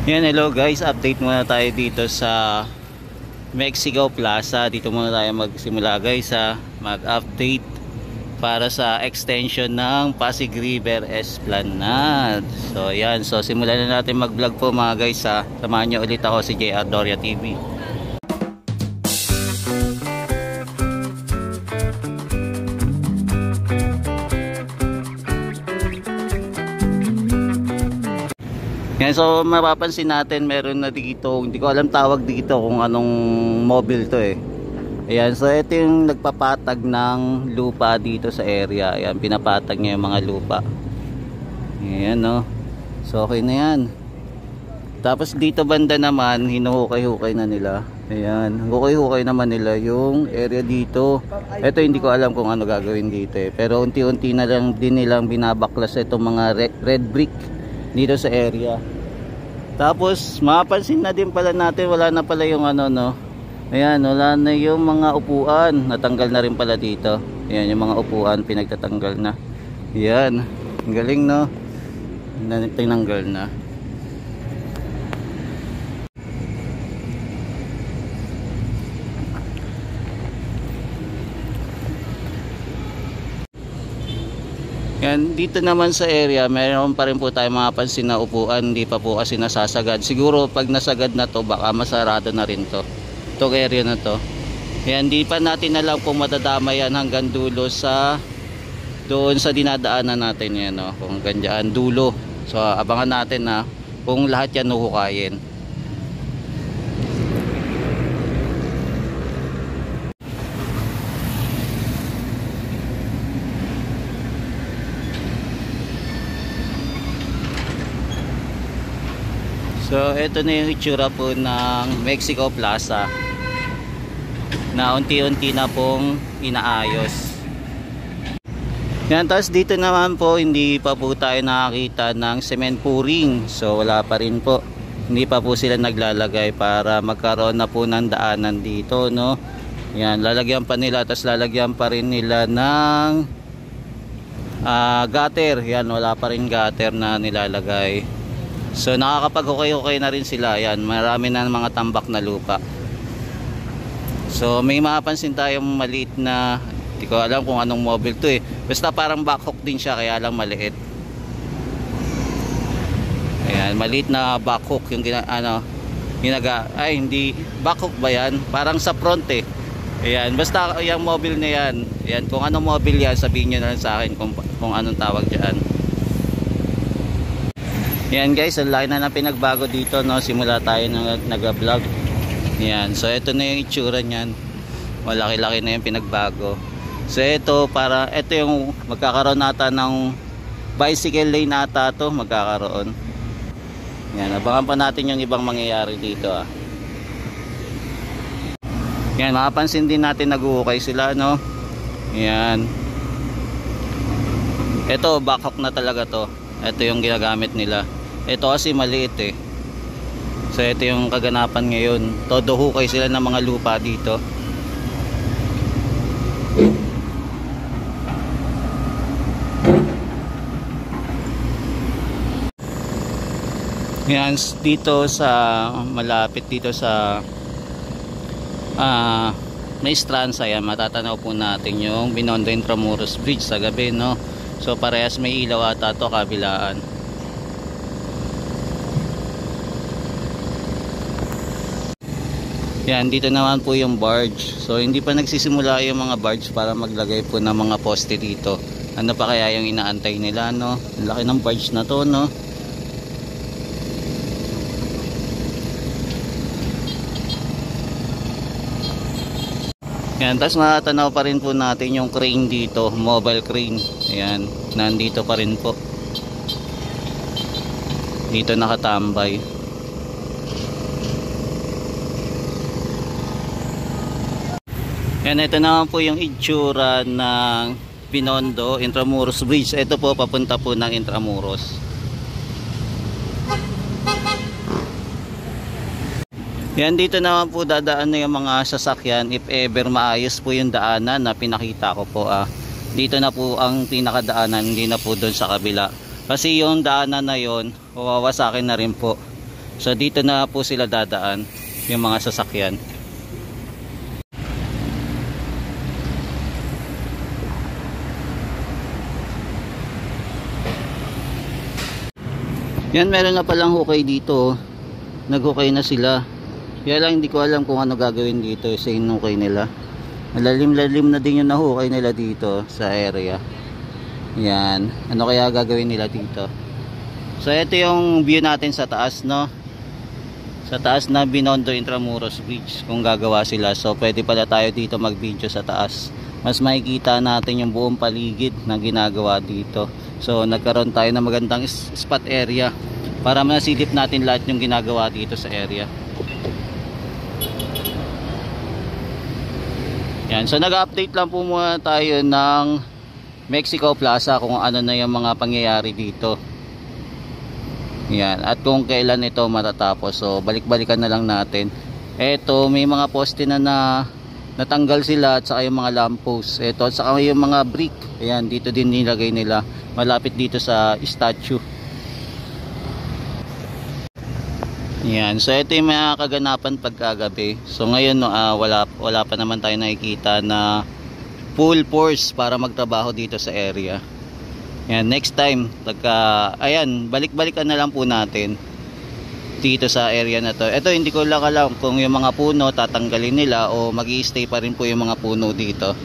Yan, hello guys, update muna tayo dito sa Mexico Plaza. Dito muna tayo magsimula guys mag-update para sa extension ng Pasig River Esplanade. So yan, so simulan na natin mag-vlog po mga guys Samahan nyo ulit ako si JR Doria TV. Yan, so mapapansin natin meron na dito, hindi ko alam tawag dito kung anong mobile to eh. Ayan, so ito yung nagpapatag ng lupa dito sa area. Ayan, pinapatag niya yung mga lupa. Ayan, no. So okay na yan. Tapos dito banda naman, hinuhukay-hukay na nila. Ayan, hukay-hukay naman nila yung area dito. Ito hindi ko alam kung ano gagawin dito eh. Pero unti-unti na lang din nilang binabaklas itong mga red brick dito sa area. Tapos mapapansin na din pala natin, wala na pala yung ano, no. Ayan, wala na yung mga upuan, natanggal na rin pala dito. Ayan, yung mga upuan pinagtatanggal na. Ayan, ang galing, no. Tinanggal na. Yan, dito naman sa area, meron pa rin po tayo mapapansin na upuan, hindi pa po kasi nasasagad. Siguro pag nasagad na to, baka masarado na rin to. Itong area na to. Yan, hindi pa natin alam kung madadama yan hanggang dulo doon sa dinadaanan natin yan, no? Kung ganyan, dulo. So abangan natin na kung lahat yan huhukayin. So ito na yung itsura po ng Mexico Plaza na unti-unti na pong inaayos. Yan, tapos dito naman po hindi pa po tayo nakakita ng cement pouring. So wala pa rin po. Hindi pa po sila naglalagay para magkaroon na po ng daanan dito, no. Yan, lalagyan pa nila, tapos lalagyan pa rin nila ng gutter. Yan, wala pa rin gutter na nilalagay. So nakakapag-hukay-hukay na rin sila. Yan, marami na mga tambak na lupa. So may mapapansin tayong maliit na, hindi ko alam kung anong mobile to eh. Basta parang backhook din siya, kaya lang maliit. Ayan, maliit na backhook yung ay hindi, backhook ba yan? Parang sa front eh. Ayan, basta yung mobile na yan. Ayan, kung anong mobile yan, sabihin nyo na lang sa akin kung anong tawag dyan. Yan guys, ang laki na pinagbago dito, no. Simula tayo nag-vlog. Yan, so ito na yung itsura niyan. Malaki-laki na yung pinagbago. So ito yung magkakaroon nata ng bicycle lane ata to, magkakaroon. Yan, abangan pa natin yung ibang mangyayari dito Yan, makapansin din natin nag-uukay sila, no. Yan. Ito, backhook na talaga to. Ito yung ginagamit nila. Ito kasi maliit eh. So ito yung kaganapan ngayon. Todo hukay sila ng mga lupa dito. Yan, dito sa malapit dito sa Maestranza, yan, matatanaw po natin yung Binondo Intramuros Bridge sa gabi, no. So parehas may ilaw ata to kabilaan. Yan, dito naman po yung barge. So hindi pa nagsisimula yung mga barge para maglagay po ng mga poste dito. Ano pa kaya yung inaantay nila, no? Ang laki ng barge na to, no? Yan, tapos matanaw pa rin po natin yung crane dito, mobile crane. Ayan, nandito pa rin po. Dito nakatambay. Yan, ito naman po yung itsura ng Binondo Intramuros Bridge. Ito po, papunta po ng Intramuros. Yan, dito naman po dadaan na yung mga sasakyan if ever maayos po yung daanan na pinakita ko po. Dito na po ang pinakadaanan, hindi na po doon sa kabila. Kasi yung daanan na yon, wawasakin na rin po. So dito na po sila dadaan, yung mga sasakyan. Yan, meron na palang hukay dito. Naghukay na sila. Kaya lang hindi ko alam kung ano gagawin dito sa hinukay nila. Malalim-lalim na din yung nahukay nila dito sa area. Yan, ano kaya gagawin nila dito? So ito yung view natin sa taas, no? Sa taas na Binondo Intramuros Bridge, kung gagawa sila. So pwede pala tayo dito mag video sa taas. Mas makikita natin yung buong paligid na ginagawa dito. So nagkaroon tayo ng magandang spot area para masilip natin lahat yung ginagawa dito sa area. Yan, so nag-update lang po muna tayo ng Mexico Plaza kung ano na yung mga pangyayari dito. Yan, at kung kailan ito matatapos. So balik-balikan na lang natin. Eto, may mga poste na natanggal sila at saka yung mga lamppost. Ito, at saka yung mga brick. Ayan, dito din nilagay nila. Malapit dito sa statue. Ayan, so ito yung mga kaganapan pagkagabi. So ngayon, wala pa naman tayo nakikita na full force para magtrabaho dito sa area. Ayan, next time, ayan, balik-balikan na lang po natin dito sa area na to. Ito, hindi ko lang alam kung yung mga puno tatanggalin nila o magi-stay pa rin po yung mga puno dito.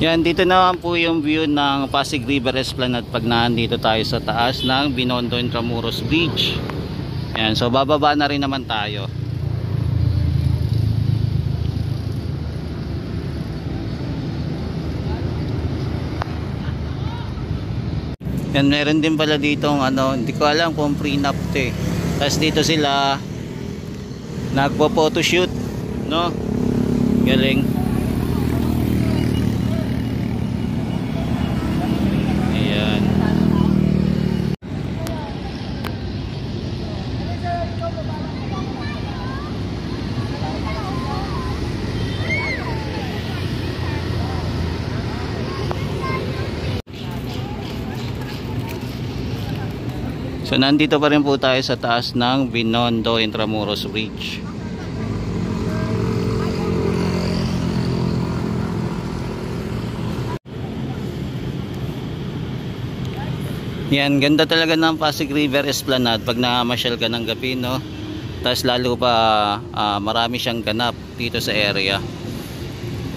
Yan, dito naman po yung view ng Pasig River Esplanade pag nandito tayo sa taas ng Binondo Intramuros Bridge. Yan, so bababa na rin naman tayo. Yan, meron din pala dito hindi ko alam kung prenup to eh. Tapos dito sila nagpo-photoshoot, no? Galing. So nandito pa rin po tayo sa taas ng Binondo Intramuros Bridge. Yan, ganda talaga ng Pasig River Esplanade pag namasyal ka ng gabi, no? Tapos lalo pa marami siyang ganap dito sa area.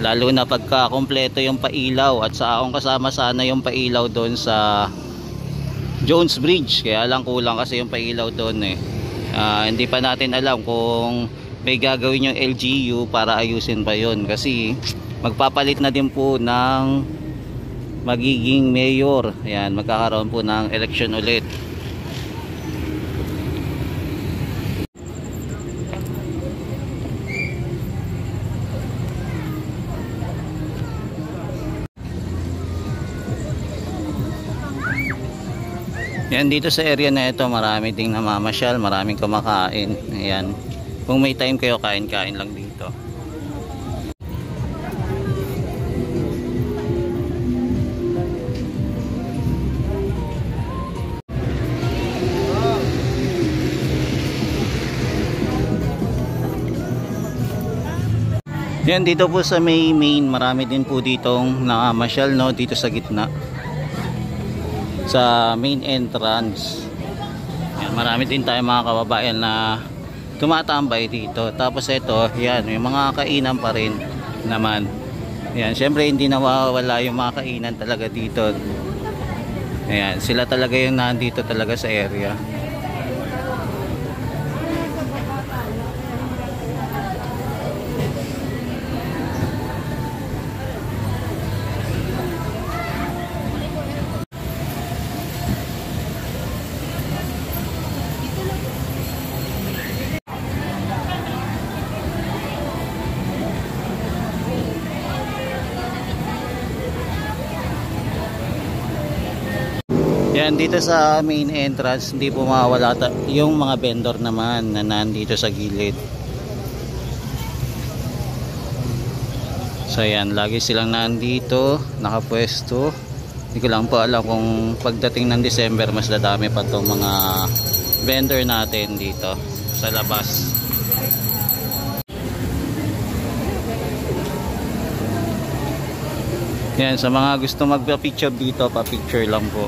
Lalo na pagka kompleto yung pailaw at sa akong kasama sana yung pailaw doon sa Jones Bridge, kaya lang kulang kasi yung pailaw doon eh. Hindi pa natin alam kung may gagawin yung LGU para ayusin pa yon, kasi magpapalit na din po ng magiging mayor. Ayan, magkakaroon po ng election ulit. Yan, dito sa area na ito marami ding namamasyal, maraming kumakain. Ayan, kung may time kayo, kain-kain lang dito. Yan, dito po sa main, marami din po ditong namamasyal, no, dito sa gitna, sa main entrance. Yan, marami din tayong mga kababayan na tumatambay dito. Tapos ito, yan, may mga kainan pa rin naman. Yan, syempre hindi nawawala yung mga kainan talaga dito. Ayan, sila talaga yung nandito talaga sa area. Yan, dito sa main entrance, hindi po mawawala yung mga vendor naman na nandito sa gilid. So yan, lagi silang nandito, nakapwesto. Hindi ko lang po alam kung pagdating ng December mas dadami pa itong mga vendor natin dito sa labas. Yan, sa mga gusto magpa-picture dito, pa-picture lang po.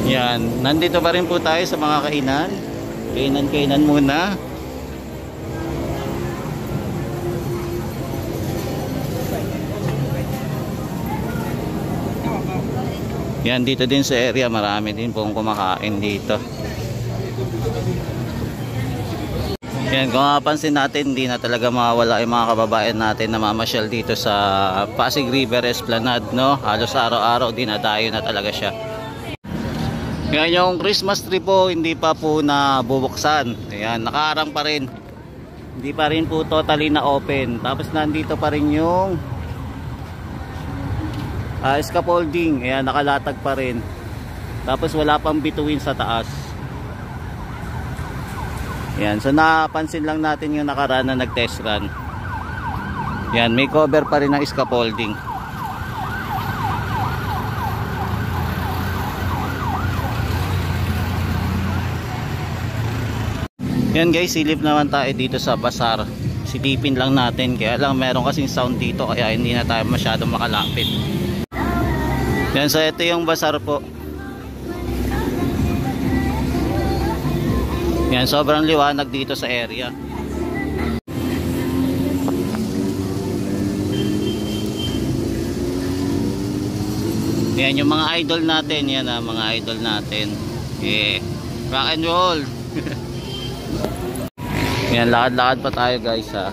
Yan, nandito pa rin po tayo sa mga kainan. Kainan muna. Yan, dito din sa area, marami din pong kumakain dito. Yan, kung mapapansin natin, hindi na talaga mawawala yung mga kababayan natin na mamasyal dito sa Pasig River Esplanade, no? Halos araw-araw dinadayo na talaga siya. Yan, yung Christmas tree po hindi pa po nabubuksan. Ayan, nakaharang pa rin. Hindi pa rin po totally na open. Tapos nandito pa rin yung scaffolding. Ayan, nakalatag pa rin. Tapos wala pang bituin sa taas. Ayan, so napansin lang natin yung nakaraan na nag-test run. Ayan, may cover pa rin ng scaffolding. Yan guys, silip naman tayo dito sa bazaar. Silipin lang natin, kaya lang meron kasing sound dito kaya hindi na tayo masyadong makalapit. Yan, so ito yung bazaar po. Yan, sobrang liwanag dito sa area. Yan yung mga idol natin, yan mga idol natin. Rock and roll. Yan, lakad-lakad pa tayo guys ha.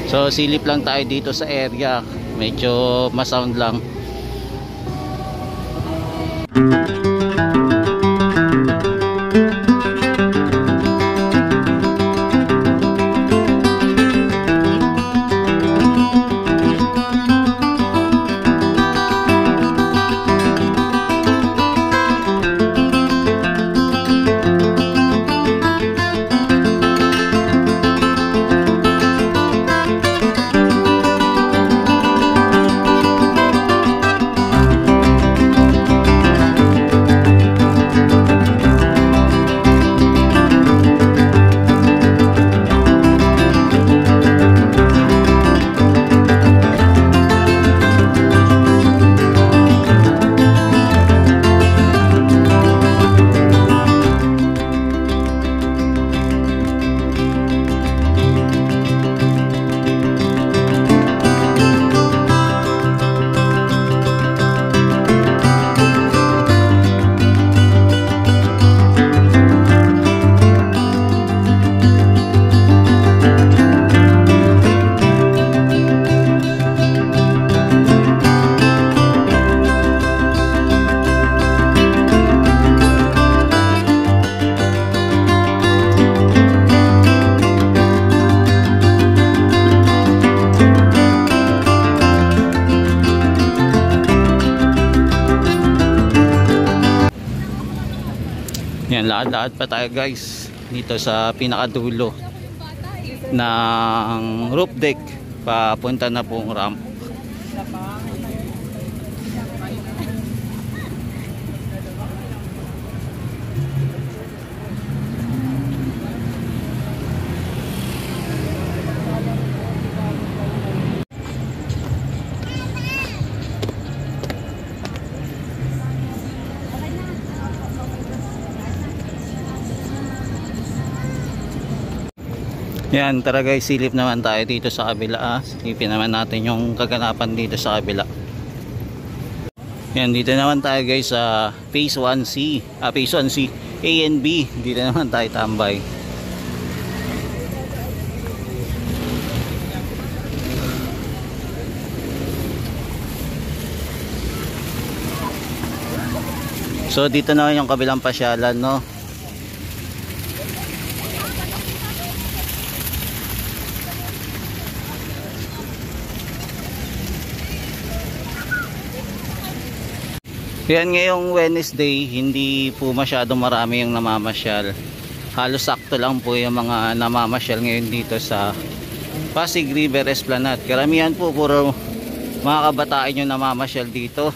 So silip lang tayo dito sa area. Medyo ma-sound lang. Yan, lakad-lakad pa tayo guys dito sa pinakadulo ng roof deck papunta na pong ramp. Yan, tara guys, silip naman tayo dito sa kabila. Silipin naman natin yung kaganapan dito sa kabila. Yan, dito naman tayo guys sa phase 1C. Phase 1C, A and B. Dito naman tayo tambay. So dito na yung kabilang pasyalan, no. Yan, ngayong Wednesday, hindi po masyadong marami yung namamasyal. Halos sakto lang po yung mga namamasyal ngayon dito sa Pasig River Esplanade. Karamihan po puro mga kabataan yung namamasyal dito.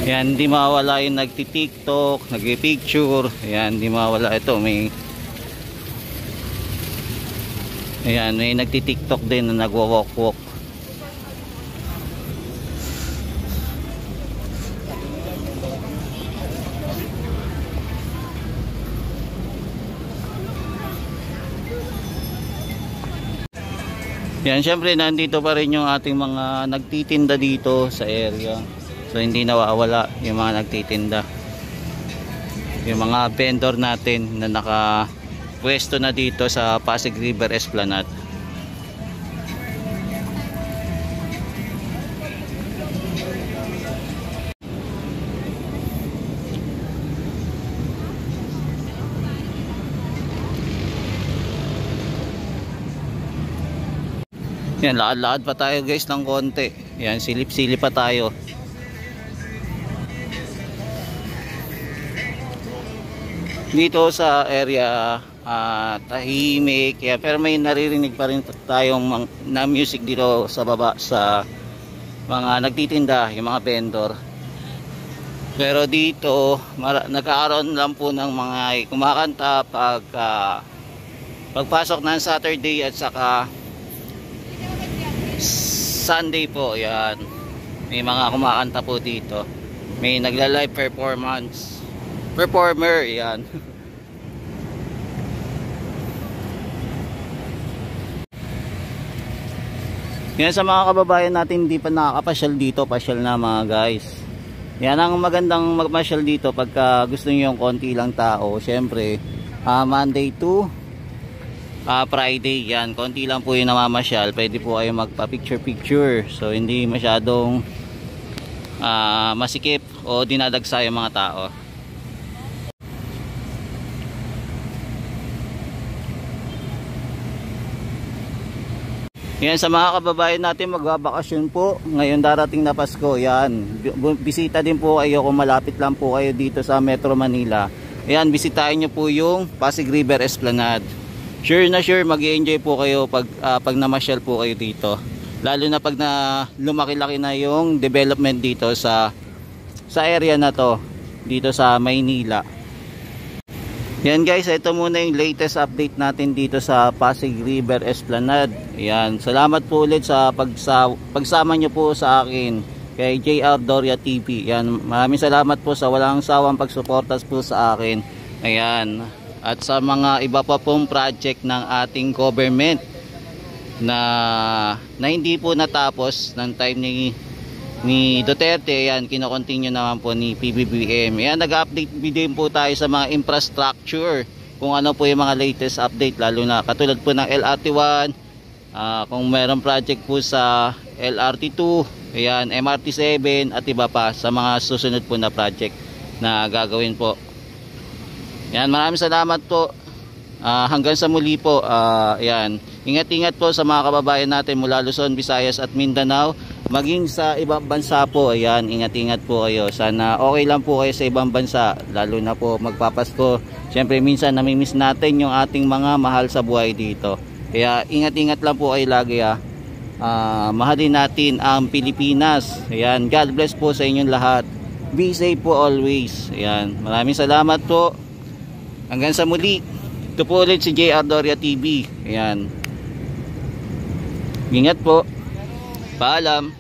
Yan, hindi mawala yung nagti-TikTok, nagpi-picture. Yan, hindi mawala ito. May nagti-TikTok din na nagwo-walk-walk. Yan, syempre nandito pa rin yung ating mga nagtitinda dito sa area. So hindi nawawala yung mga nagtitinda. Yung mga vendor natin na nakapwesto na dito sa Pasig River Esplanade. Yan, lakad-lakad pa tayo guys ng konti. Yan, silip-silip pa tayo. Dito sa area tahimik, yeah, pero may naririnig pa rin tayong na music dito sa baba sa mga nagtitinda, yung mga vendor. Pero dito nagkakaroon lang po ng mga kumakanta pagpasok ng Saturday at saka Sunday po. Yan, may mga kumakanta po dito, may nagla-live performer. Yan. Yan, sa mga kababayan natin hindi pa nakakapasyal dito, pasyal na mga guys. Yan ang magandang magmasyal dito pagka gusto niyo yung konti lang tao. Syempre Monday to Friday, yan, konti lang po yung namamasyal. Pwede po kayo magpa picture. So hindi masyadong masikip o dinadagsa yung mga tao. Yan, sa mga kababayan natin magbabakasyon po ngayon darating na Pasko, yan, bisita din po kayo kung malapit lang po kayo dito sa Metro Manila. Yan, bisitahin nyo po yung Pasig River Esplanade. Sure na sure mag-i-enjoy po kayo pag namasyal po kayo dito. Lalo na pag lumaki-laki na yung development dito sa area na to, dito sa Maynila. Yan guys, ito muna yung latest update natin dito sa Pasig River Esplanade. Yan, salamat po ulit sa pagsama nyo po sa akin kay JR Doria TV. Yan, maraming salamat po sa walang sawang pagsuportas po sa akin. Ayan, at sa mga iba pa pong project ng ating government na hindi po natapos ng time ni Duterte. Yan, kino-continue naman po ni PBBM. Yan, nag-update din po tayo sa mga infrastructure, kung ano po yung mga latest update, lalo na katulad po ng LRT1, kung mayroong project po sa LRT2, ayan, MRT7 at iba pa sa mga susunod po na project na gagawin po. Yan, maraming salamat po. Hanggang sa muli po. Ayan, ingat-ingat po sa mga kababayan natin mula Luzon, Visayas at Mindanao, maging sa ibang bansa po. Ayan, ingat-ingat po kayo. Sana okay lang po kayo sa ibang bansa, lalo na po magpapasko. Siyempre minsan namimiss natin yung ating mga mahal sa buhay dito. Kaya ingat-ingat lang po kayo lagi. Mahalin natin ang Pilipinas. Ayan, God bless po sa inyong lahat. Be safe po always. Ayan, maraming salamat po. Hanggang sa muli. Ito po ulit si JR Doria TV. Ayan, ingat po. Paalam.